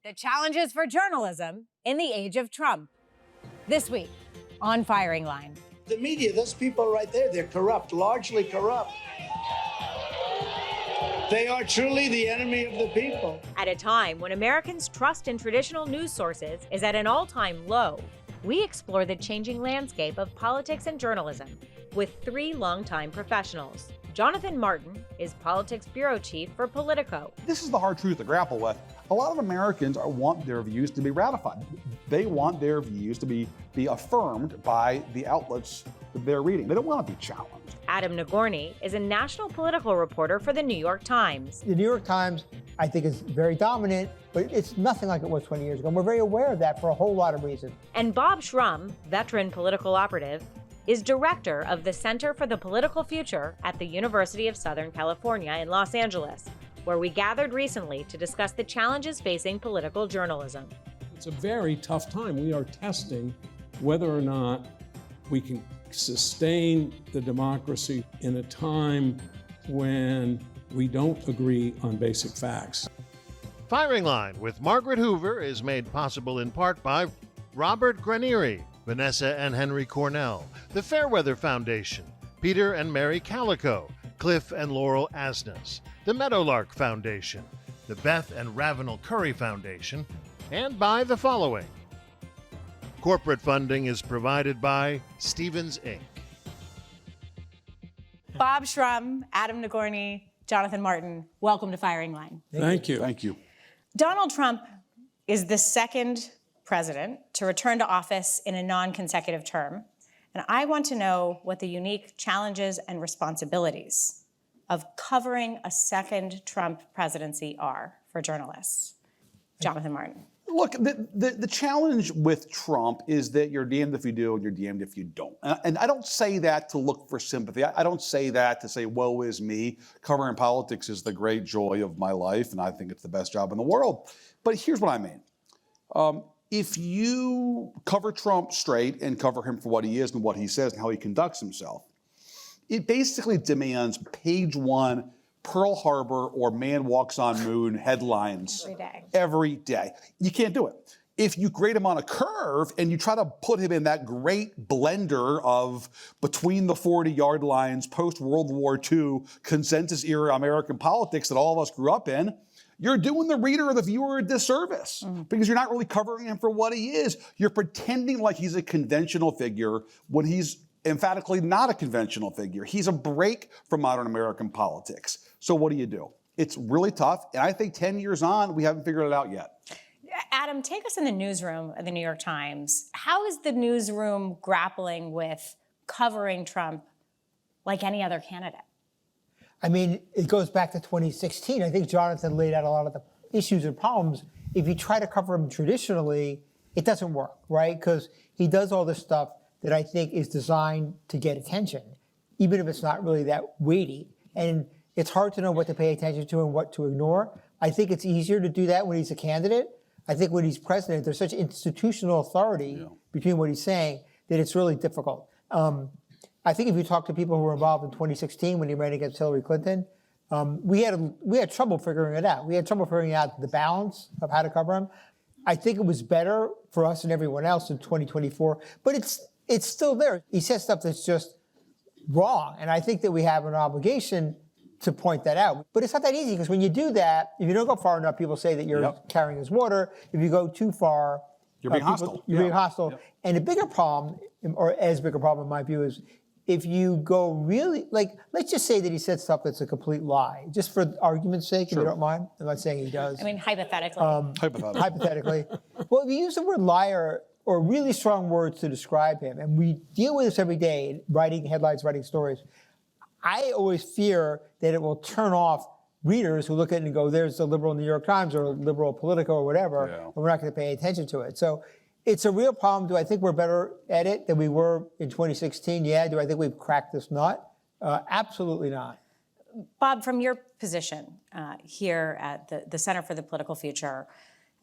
The challenges for journalism in the age of Trump. This week on Firing Line. The media, those people right there, they're corrupt, largely corrupt. They are truly the enemy of the people. At a time when Americans' trust in traditional news sources is at an all-time low, we explore the changing landscape of politics and journalism with three longtime professionals. Jonathan Martin is Politics Bureau Chief for Politico. This is the hard truth to grapple with. A lot of Americans want their views to be ratified. They want their views to be affirmed by the outlets that they're reading. They don't want to be challenged. Adam Nagorny is a national political reporter for the New York Times. The New York Times, I think, is very dominant, but it's nothing like it was 20 years ago. And we're very aware of that for a whole lot of reasons. And Bob Shrum, veteran political operative, is director of the Center for the Political Future at the University of Southern California in Los Angeles, where we gathered recently to discuss the challenges facing political journalism. It's a very tough time. We are testing whether or not we can sustain the democracy in a time when we don't agree on basic facts. Firing Line with Margaret Hoover is made possible in part by Robert Granieri, Vanessa and Henry Cornell, the Fairweather Foundation, Peter and Mary Calico, Cliff and Laurel Asnes, the Meadowlark Foundation, the Beth and Ravenel Curry Foundation, and by the following. Corporate funding is provided by Stevens, Inc. Bob Shrum, Adam Nagorny, Jonathan Martin, welcome to Firing Line. Thank you. Thank you. Donald Trump is the second president to return to office in a non-consecutive term. And I want to know what the unique challenges and responsibilities of covering a second Trump presidency are for journalists. Jonathan Martin. Look, the challenge with Trump is that you're damned if you do and you're damned if you don't. And I don't say that to look for sympathy. I don't say that to say, woe is me. Covering politics is the great joy of my life, and I think it's the best job in the world. But here's what I mean. If you cover Trump straight and cover him for what he is and what he says and how he conducts himself, it basically demands page one Pearl Harbor or Man Walks on Moon headlines every day. You can't do it. If you grade him on a curve and you try to put him in that great blender of between the 40-yard lines, post-World War II, consensus era American politics that all of us grew up in, you're doing the reader or the viewer a disservice because you're not really covering him for what he is. You're pretending like he's a conventional figure when he's emphatically not a conventional figure. He's a break from modern American politics. So what do? It's really tough. And I think 10 years on, we haven't figured it out yet. Adam, take us in the newsroom of the New York Times. How is the newsroom grappling with covering Trump like any other candidate? I mean, it goes back to 2016. I think Jonathan laid out a lot of the issues and problems. If you try to cover him traditionally, it doesn't work, right? Because he does all this stuff that I think is designed to get attention, even if it's not really that weighty. And it's hard to know what to pay attention to and what to ignore. I think it's easier to do that when he's a candidate. I think when he's president, there's such institutional authority between what he's saying that it's really difficult. I think if you talk to people who were involved in 2016 when he ran against Hillary Clinton, we had trouble figuring it out. We had trouble figuring out the balance of how to cover him. I think it was better for us and everyone else in 2024, but it's still there. He says stuff that's just wrong, and I think that we have an obligation to point that out. But it's not that easy, because when you do that, if you don't go far enough, people say that you're carrying his water. If you go too far, you're being hostile. You're being hostile. And a bigger problem, or as big a problem in my view, is if you go really, like, let's just say that he said stuff that's a complete lie, just for argument's sake, if you don't mind. I'm not saying he does. I mean, hypothetically. Hypothetically. Well, if you use the word liar or really strong words to describe him, and we deal with this every day, writing headlines, writing stories, I always fear that it will turn off readers who look at it and go, there's a liberal New York Times or a liberal Politico or whatever, and we're not going to pay attention to it. So it's a real problem. Do I think we're better at it than we were in 2016? Yeah. Do I think we've cracked this nut? Absolutely not. Bob, from your position here at the Center for the Political Future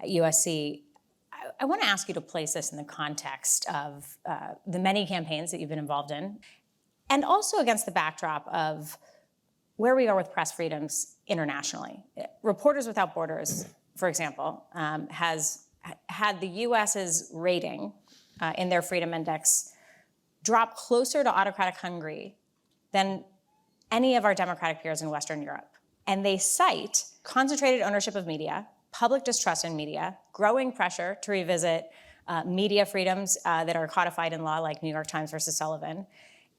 at USC, I want to ask you to place this in the context of the many campaigns that you've been involved in, and also against the backdrop of where we are with press freedoms internationally. Reporters Without Borders for example, has had the US's rating in their Freedom Index drop closer to autocratic Hungary than any of our democratic peers in Western Europe. And they cite concentrated ownership of media, public distrust in media, growing pressure to revisit media freedoms that are codified in law, like New York Times versus Sullivan,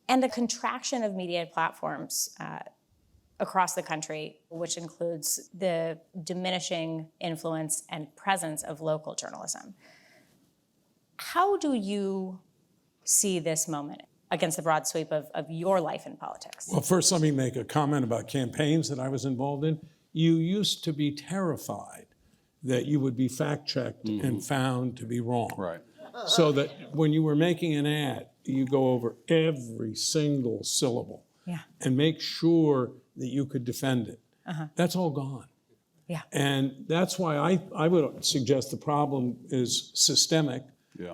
and the contraction of media platforms across the country, which includes the diminishing influence and presence of local journalism. How do you see this moment against the broad sweep of your life in politics? Well, first, let me make a comment about campaigns that I was involved in. You used to be terrified that you would be fact-checked and found to be wrong. Right. So that when you were making an ad, you go over every single syllable and make sure that you could defend it. That's all gone. Yeah. And that's why I would suggest the problem is systemic,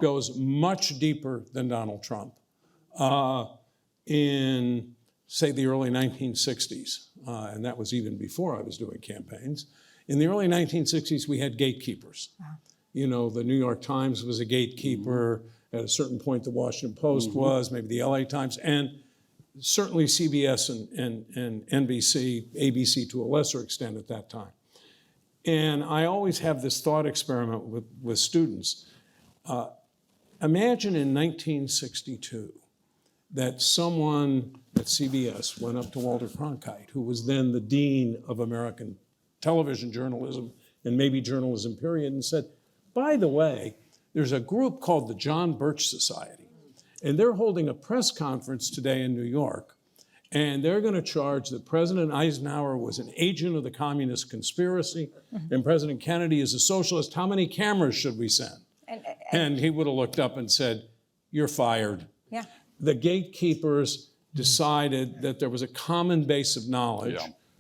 goes much deeper than Donald Trump. In, say, the early 1960s, and that was even before I was doing campaigns, in the early 1960s, we had gatekeepers. You know, the New York Times was a gatekeeper. At a certain point, the Washington Post was, maybe the LA Times, and certainly CBS and NBC, ABC to a lesser extent at that time. And I always have this thought experiment with students. Imagine in 1962 that someone at CBS went up to Walter Cronkite, who was then the dean of American television journalism and maybe journalism period, and said, by the way, there's a group called the John Birch Society, and they're holding a press conference today in New York, and they're going to charge that President Eisenhower was an agent of the communist conspiracy and President Kennedy is a socialist. How many cameras should we send? And he would have looked up and said, you're fired. Yeah. The gatekeepers decided that there was a common base of knowledge,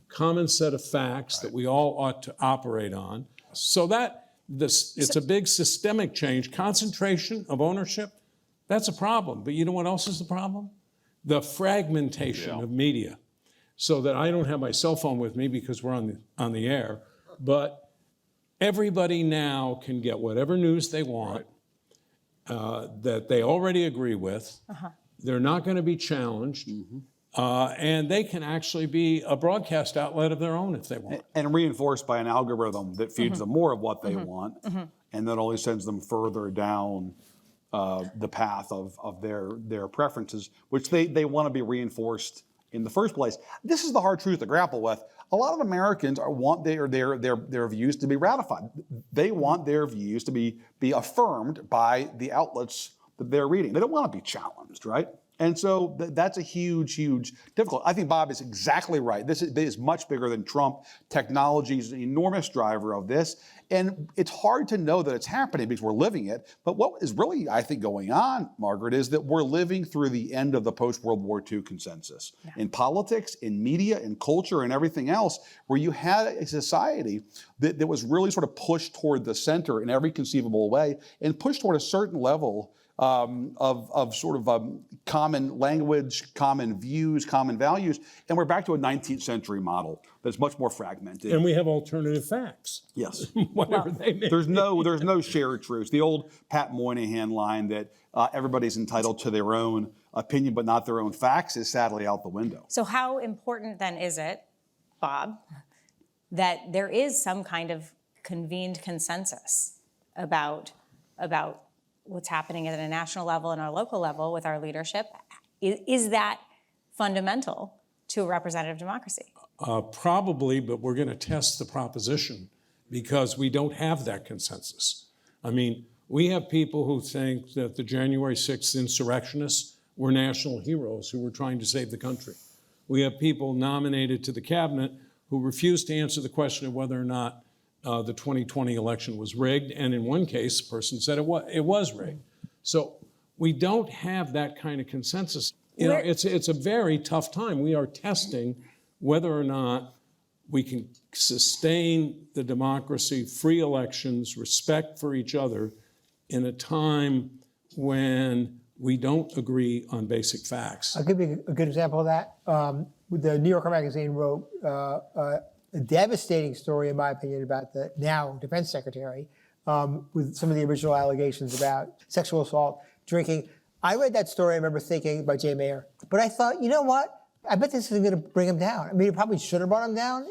common set of facts that we all ought to operate on. So it's a big systemic change. Concentration of ownership, that's a problem. But you know what else is the problem? The fragmentation of media. So that I don't have my cell phone with me because we're on the air, but everybody now can get whatever news they want that they already agree with. They're not going to be challenged. And they can actually be a broadcast outlet of their own if they want. And reinforced by an algorithm that feeds them more of what they want and that only sends them further down the path of their preferences, which they want to be reinforced in the first place. This is the hard truth to grapple with. A lot of Americans want their views to be ratified. They want their views to be affirmed by the outlets that they're reading. They don't want to be challenged, right? And so that's a huge difficulty. I think Bob is exactly right. This is much bigger than Trump. Technology is an enormous driver of this. And it's hard to know that it's happening because we're living it. But what is really, I think, going on, Margaret, is that we're living through the end of the post-World War II consensus. In politics, in media, in culture, and everything else, where you had a society that was really sort of pushed toward the center in every conceivable way and pushed toward a certain level of common language, common views, common values, and we're back to a 19th century model that's much more fragmented. And we have alternative facts. Yes. Whatever they may be. There's no shared truths. The old Pat Moynihan line that everybody's entitled to their own opinion but not their own facts is sadly out the window. So how important then is it, Bob, that there is some kind of convened consensus about what's happening at a national level and our local level with our leadership? Is that fundamental to a representative democracy? Probably, but we're going to test the proposition because we don't have that consensus. I mean, we have people who think that the January 6th insurrectionists were national heroes who were trying to save the country. We have people nominated to the cabinet who refuse to answer the question of whether or not the 2020 election was rigged, and in one case, the person said it was rigged. So we don't have that kind of consensus. You know, it's a very tough time. We are testing whether or not we can sustain the democracy, free elections, respect for each other in a time when we don't agree on basic facts. I'll give you a good example of that. The New Yorker magazine wrote a devastating story, in my opinion, about the now defense secretary with some of the original allegations about sexual assault, drinking. I read that story, I remember thinking, by Jay Mayer, but I thought, you know what? I bet this is going to bring him down. I mean, it probably should have brought him down.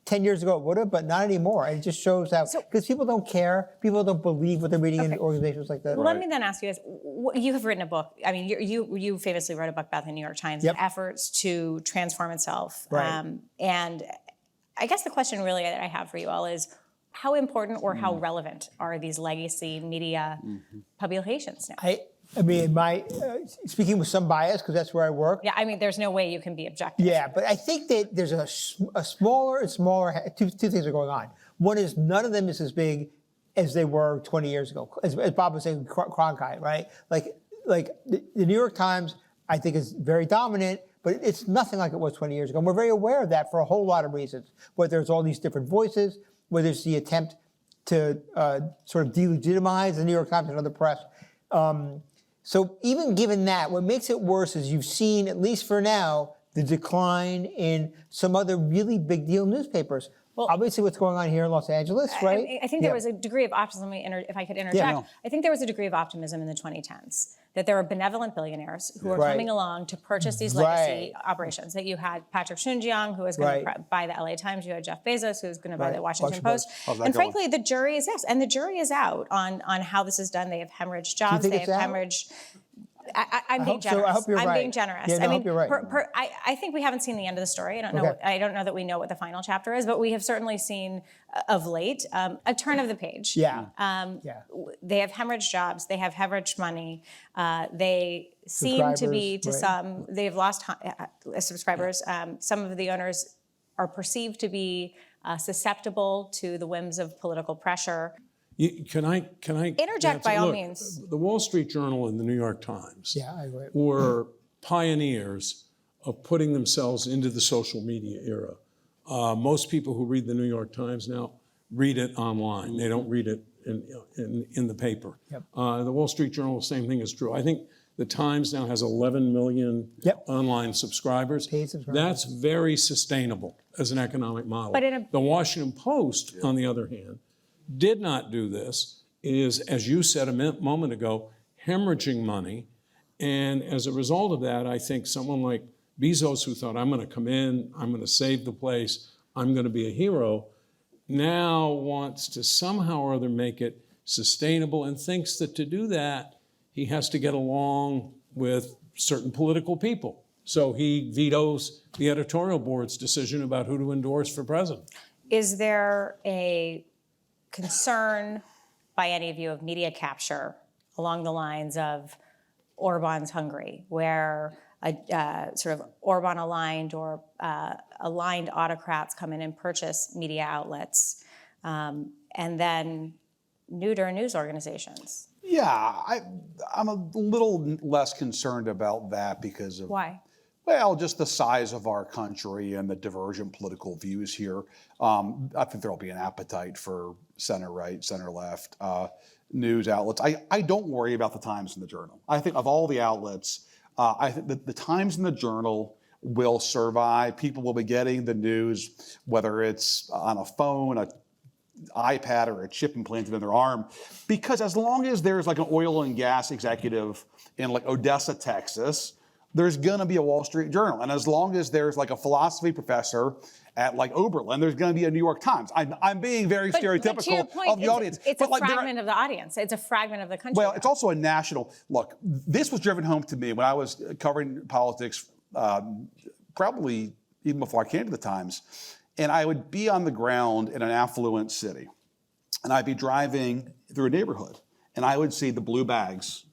10 years ago it would have, but not anymore. And it just shows how, because people don't care, people don't believe what they're reading in organizations like that. Let me then ask you this. You have written a book. I mean, you famously wrote a book about the New York Times, efforts to transform itself. Right. And I guess the question really that I have for you all is, how important or how relevant are these legacy media publications now? I mean, speaking with some bias, because that's where I work. Yeah, I mean, there's no way you can be objective. Yeah, but I think that there's a smaller and smaller, two things are going on. One is none of them is as big as they were 20 years ago. As Bob was saying, Cronkite, right? Like the New York Times, I think, is very dominant, but it's nothing like it was 20 years ago. And we're very aware of that for a whole lot of reasons. Whether there's all these different voices, whether it's the attempt to sort of delegitimize the New York Times and other press. So even given that, what makes it worse is you've seen, at least for now, the decline in some other really big deal newspapers. Well, obviously what's going on here in Los Angeles, right? I think there was a degree of optimism, if I could interject. Yeah, no. I think there was a degree of optimism in the 2010s, that there were benevolent billionaires who were coming along to purchase these legacy operations. That you had Patrick Soon-Shiong, who was going to buy the LA Times. You had Jeff Bezos, who was going to buy the Washington Post. And frankly, the jury is out on how this is done. They have hemorrhaged jobs. They have hemorrhaged. I'm being generous. So. I hope you're right. I'm being generous. Yeah, no, I mean, I hope you're right. I think we haven't seen the end of the story. I don't know. I don't know that we know what the final chapter is, but we have certainly seen of late a turn of the page. Yeah. They have hemorrhaged jobs. They have hemorrhaged money. They seem to be, to some, they've lost subscribers. Some of the owners are perceived to be susceptible to the whims of political pressure. Can I interject by all means? The Wall Street Journal and the New York Times I agree. were pioneers of putting themselves into the social media era. Most people who read the New York Times now read it online. They don't read it in the paper. The Wall Street Journal, the same thing is true. I think the Times now has 11 million online subscribers. Paid subscribers. That's very sustainable as an economic model. But the Washington Post, on the other hand, did not do this, is, as you said a moment ago, hemorrhaging money. And as a result of that, I think someone like Bezos, who thought, I'm going to come in, I'm going to save the place, I'm going to be a hero, now wants to somehow or other make it sustainable and thinks that to do that, he has to get along with certain political people. So he vetoes the editorial board's decision about who to endorse for president. Is there a concern by any of you of media capture along the lines of Orban's Hungary, where sort of Orban-aligned or aligned autocrats come in and purchase media outlets, and then neuter news organizations? Yeah, I'm a little less concerned about that because of Why? Well, just the size of our country and the divergent political views here. I think there'll be an appetite for center-right, center-left news outlets. I don't worry about the Times and the Journal. I think of all the outlets, I think that the Times and the Journal will survive. People will be getting the news, whether it's on a phone, an iPad, or a chip implanted in their arm, because as long as there's like an oil and gas executive in like Odessa, Texas, there's going to be a Wall Street Journal. And as long as there's like a philosophy professor at like Oberlin, there's going to be a New York Times. I'm being very stereotypical to your point, of the audience. It's a fragment of the audience. It's a fragment of the country. Well, it's also a national, look, this was driven home to me when I was covering politics, probably even before I came to the Times. And I would be on the ground in an affluent city. And I'd be driving through a neighborhood. And I would see the blue bags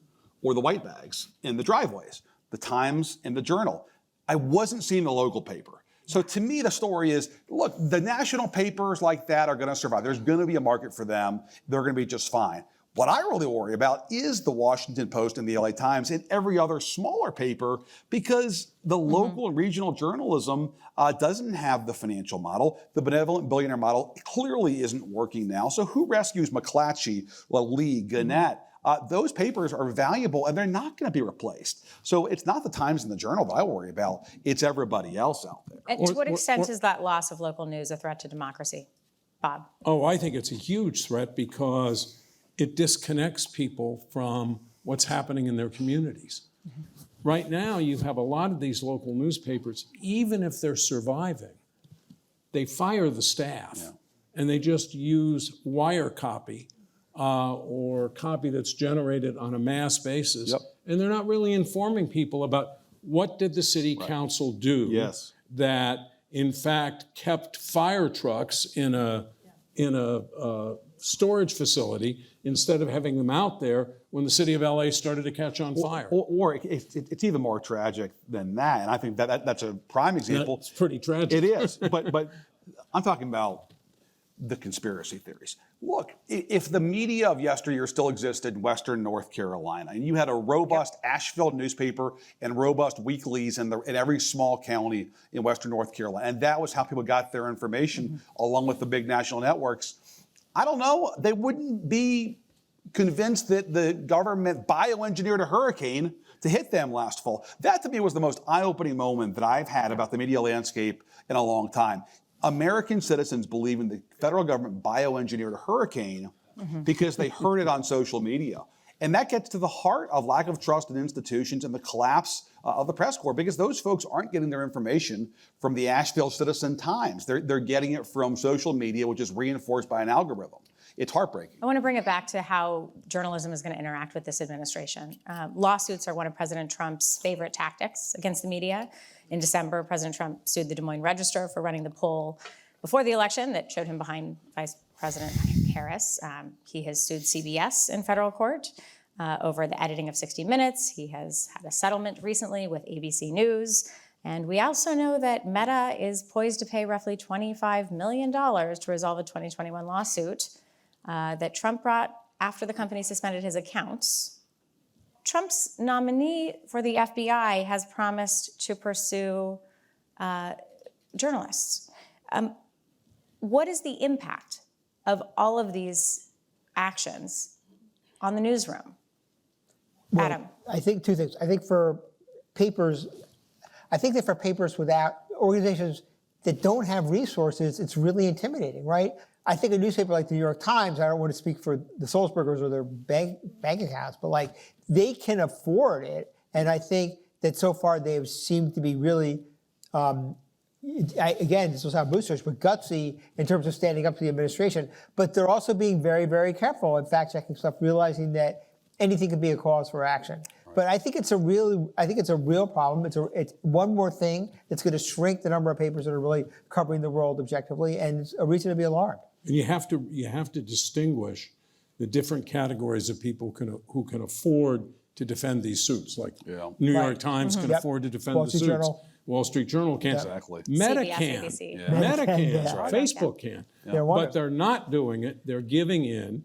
or the white bags in the driveways. The Times and the Journal. I wasn't seeing the local paper. So to me, the story is, look, the national papers like that are going to survive. There's going to be a market for them. They're going to be just fine. What I really worry about is the Washington Post and the LA Times and every other smaller paper, because the local and regional journalism doesn't have the financial model. The benevolent billionaire model clearly isn't working now. So who rescues McClatchy, Lee, Gannett? those papers are valuable and they're not going to be replaced. So it's not the Times and the Journal that I worry about. It's everybody else out there. And to what extent is that loss of local news a threat to democracy? Bob? Oh, I think it's a huge threat because it disconnects people from what's happening in their communities. Right now, you have a lot of these local newspapers, even if they're surviving, they fire the staff and they just use wire copy or copy that's generated on a mass basis. And they're not really informing people about what did the city council do that in fact kept fire trucks in a storage facility instead of having them out there when the city of LA started to catch on fire. Or it's even more tragic than that. And I think that's a prime example. It's pretty tragic. It is. But I'm talking about the conspiracy theories. Look, if the media of yesteryear still existed in Western North Carolina, and you had a robust Asheville newspaper and robust weeklies in every small county in Western North Carolina, and that was how people got their information along with the big national networks, I don't know, they wouldn't be convinced that the government bioengineered a hurricane to hit them last fall. That to me was the most eye-opening moment that I've had about the media landscape in a long time. American citizens believing the federal government bioengineered a hurricane because they heard it on social media. And that gets to the heart of lack of trust in institutions and the collapse of the press corps, because those folks aren't getting their information from the Asheville Citizen-Times. They're getting it from social media, which is reinforced by an algorithm. It's heartbreaking. I want to bring it back to how journalism is going to interact with this administration. Lawsuits are one of President Trump's favorite tactics against the media. In December, President Trump sued the Des Moines Register for running the poll before the election that showed him behind Vice President Harris. He has sued CBS in federal court over the editing of 60 Minutes. He has had a settlement recently with ABC News. And we also know that Meta is poised to pay roughly $25 million to resolve a 2021 lawsuit that Trump brought after the company suspended his accounts. Trump's nominee for the FBI has promised to pursue journalists. What is the impact of all of these actions on the newsroom? Well, Adam? I think two things. I think that for papers without organizations that don't have resources, it's really intimidating, right? I think a newspaper like the New York Times, I don't want to speak for the Sulzbergers or their bank accounts, but like they can afford it. And I think that so far they've seemed to be really, again, this will sound boosterish, but gutsy in terms of standing up to the administration. But they're also being very, very careful in fact-checking stuff, realizing that anything could be a cause for action. Right. But I think it's a real problem. It's one more thing that's going to shrink the number of papers that are really covering the world objectively, and it's a reason to be alarmed. And you have to distinguish the different categories of people who can afford to defend these suits. Like New York Times can afford to defend the suits. Journal. Wall Street Journal can't. Exactly. Meta CBS, can. ABC. Meta can. Yeah. Facebook can. But they're not doing it. They're giving in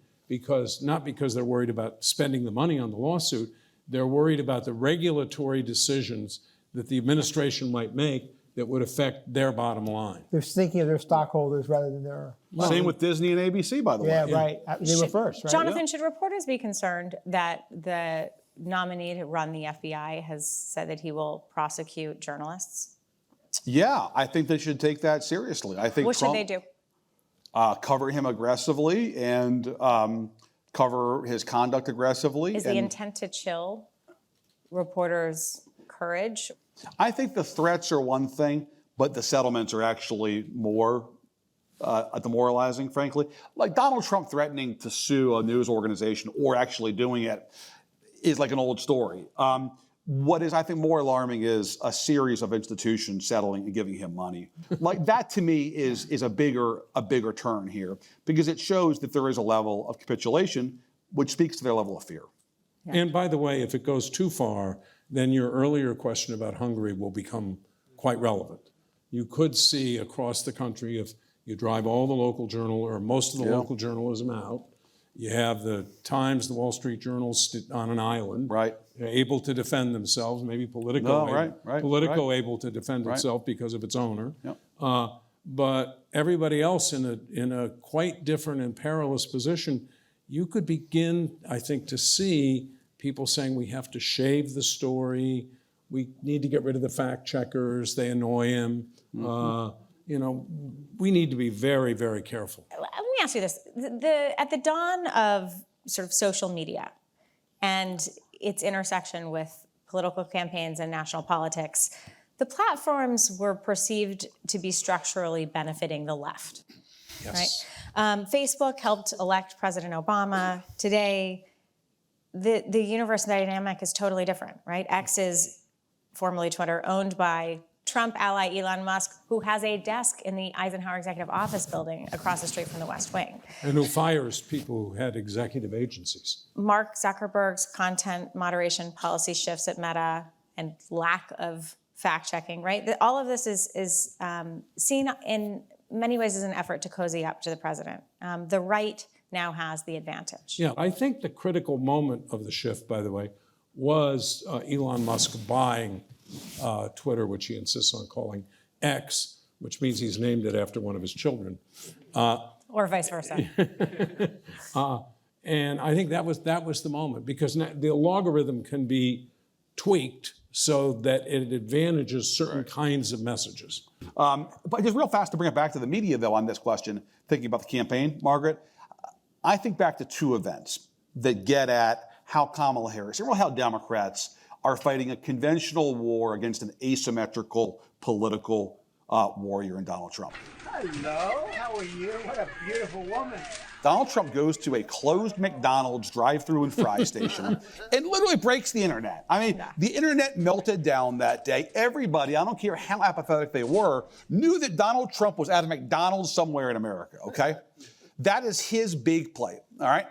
not because they're worried about spending the money on the lawsuit. They're worried about the regulatory decisions that the administration might make that would affect their bottom line. They're thinking of their stockholders rather than their... Same with Disney and ABC, by the way. Yeah, right. They were first, right? Jonathan, should reporters be concerned that the nominee to run the FBI has said that he will prosecute journalists? Yeah, I think they should take that seriously. I think What should they do? Cover him aggressively and cover his conduct aggressively. Is the intent to chill reporters' courage? I think the threats are one thing, but the settlements are actually more demoralizing, frankly. Like Donald Trump threatening to sue a news organization or actually doing it is like an old story. What is, I think, more alarming is a series of institutions settling and giving him money. Like that, to me, is a bigger turn here, because it shows that there is a level of capitulation, which speaks to their level of fear. And by the way, if it goes too far, then your earlier question about Hungary will become quite relevant. You could see across the country, if you drive all the local journal or most of the local journalism out, you have the Times, the Wall Street Journal on an island, able to defend themselves, maybe Politico able to defend itself because of its owner. But everybody else in a quite different and perilous position. you could begin, I think, to see people saying we have to shave the story, we need to get rid of the fact checkers, they annoy him. We need to be very, very careful. Let me ask you this. At the dawn of sort of social media and its intersection with political campaigns and national politics, the platforms were perceived to be structurally benefiting the left, Yes. right? Facebook helped elect President Obama. Today, the universe dynamic is totally different, right? X is, formerly Twitter, owned by Trump ally Elon Musk, who has a desk in the Eisenhower Executive Office building across the street from the West Wing. And who fires people who had executive agencies. Mark Zuckerberg's content moderation policy shifts at Meta and lack of fact-checking, right? All of this is seen in many ways as an effort to cozy up to the president. The right now has the advantage. Yeah, I think the critical moment of the shift, by the way, was Elon Musk buying Twitter, which he insists on calling X, which means he's named it after one of his children. Or vice versa. And I think that was the moment, because the logarithm can be tweaked so that it advantages certain kinds of messages. But just real fast to bring it back to the media, though, on this question, thinking about the campaign, Margaret, I think back to two events that get at how Kamala Harris, and really how Democrats are fighting a conventional war against an asymmetrical political warrior in Donald Trump. Hello, how are you? What a beautiful woman. Donald Trump goes to a closed McDonald's drive-through and fry station and literally breaks the internet. I mean, the internet melted down that day. Everybody, I don't care how apathetic they were, knew that Donald Trump was at a McDonald's somewhere in America, okay? That is his big play, all right?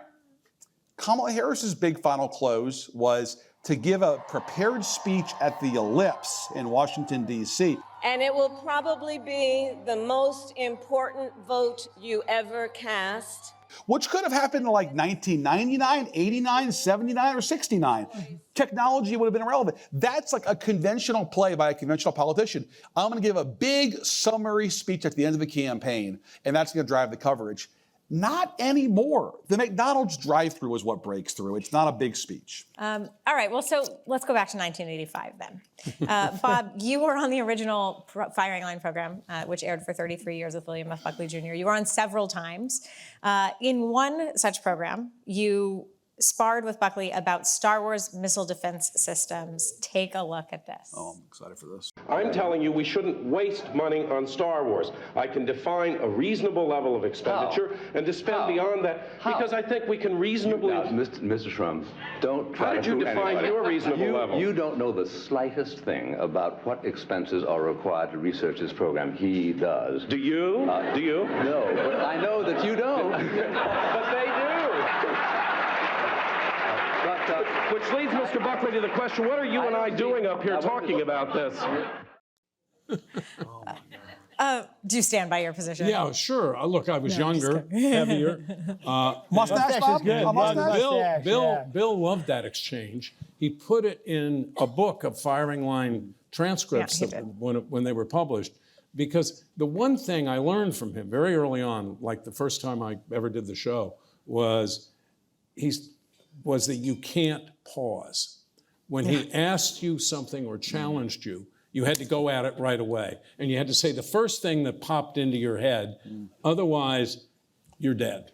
Kamala Harris's big final close was to give a prepared speech at the Ellipse in Washington, D.C. And it will probably be the most important vote you ever cast. Which could have happened in like 1999, 89, 79, or 69. Technology would have been irrelevant. That's like a conventional play by a conventional politician. I'm going to give a big summary speech at the end of the campaign, and that's going to drive the coverage. Not anymore. The McDonald's drive-through is what breaks through. It's not a big speech. All right, well, so let's go back to 1985 then. Bob, you were on the original Firing Line program, which aired for 33 years with William F. Buckley Jr. You were on several times. In one such program, you sparred with Buckley about Star Wars missile defense systems. Take a look at this. Oh, I'm excited for this. I'm telling you we shouldn't waste money on Star Wars. I can define a reasonable level of expenditure and to spend beyond that because I think we can reasonably... Mr. Shrum, don't try How did you define your reasonable level? You don't know the slightest thing about what expenses are required to research this program. He does. Do you? Do you? No, but I know that you don't. But they do. Which leads Mr. Buckley to the question, what are you and I doing up here talking about this? Do you stand by your position? Yeah, sure. Look, I was younger, heavier. Mustache, Bob? A mustache? Bill loved that exchange. He put it in a book of Firing Line transcripts when they were published, because the one thing I learned from him very early on, like the first time I ever did the show, was that you can't pause. When he asked you something or challenged you, you had to go at it right away. And you had to say the first thing that popped into your head. Otherwise, you're dead.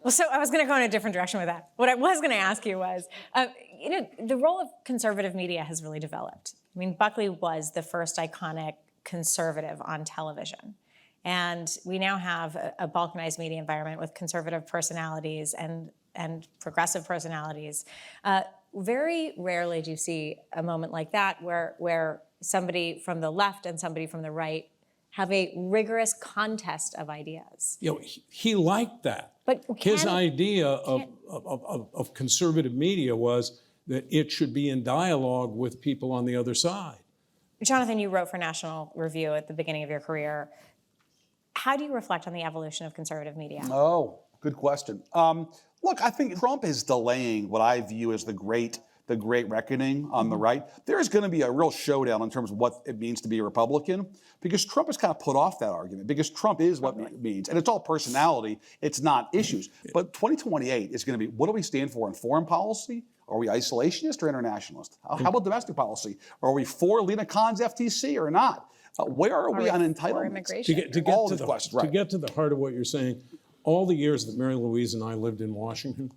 Well, so I was going to go in a different direction with that. What I was going to ask you was, the role of conservative media has really developed. I mean, Buckley was the first iconic conservative on television. And we now have a balkanized media environment with conservative personalities and progressive personalities. Very rarely do you see a moment like that where somebody from the left and somebody from the right have a rigorous contest of ideas. He liked that. But his idea of conservative media was that it should be in dialogue with people on the other side. Jonathan, you wrote for National Review at the beginning of your career. How do you reflect on the evolution of conservative media? Oh, good question. Look, I think Trump is delaying what I view as the great the Great Reckoning on the right. There is going to be a real showdown in terms of what it means to be a Republican, because Trump has kind of put off that argument, because Trump is what it means. And it's all personality, it's not issues. But 2028 is going to be, what do we stand for in foreign policy? Are we isolationist or internationalist? How about domestic policy? Are we for Lena Khan's FTC or not? Where are we on entitlements? Immigration. To get All to the the questions, right. To get to the heart of what you're saying, all the years that Mary Louise and I lived in Washington,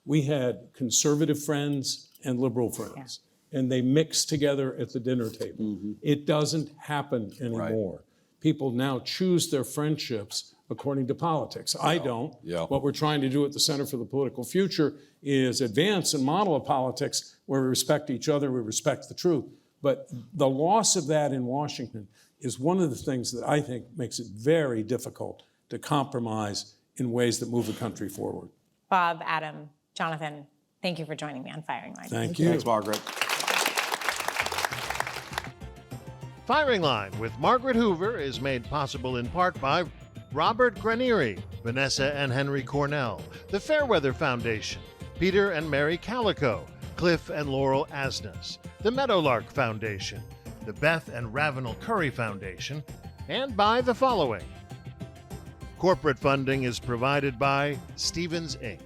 we had conservative friends and liberal friends, and they mixed together at the dinner table. It doesn't happen anymore. People now choose their friendships according to politics. I don't. What we're trying to do at the Center for the Political Future is advance and model a politics where we respect each other, we respect the truth. But the loss of that in Washington is one of the things that I think makes it very difficult to compromise in ways that move the country forward. Bob, Adam, Jonathan, thank you for joining me on Firing Line. Thank you. Thanks, Margaret. Firing Line with Margaret Hoover is made possible in part by Robert Granieri, Vanessa and Henry Cornell, the Fairweather Foundation, Peter and Mary Calico, Cliff and Laurel Asnes, the Meadowlark Foundation, the Beth and Ravenel Curry Foundation, and by the following. Corporate funding is provided by Stevens Inc.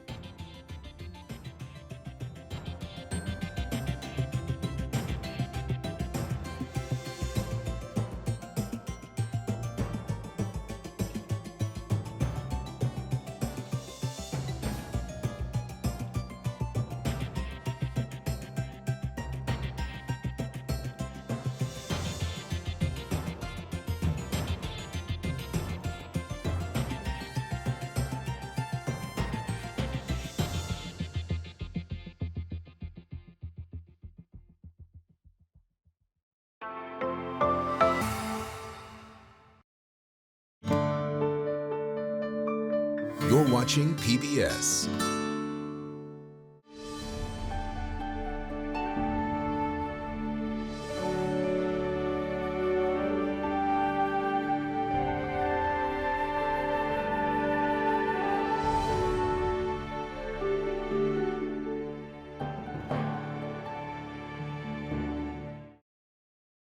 You're watching PBS.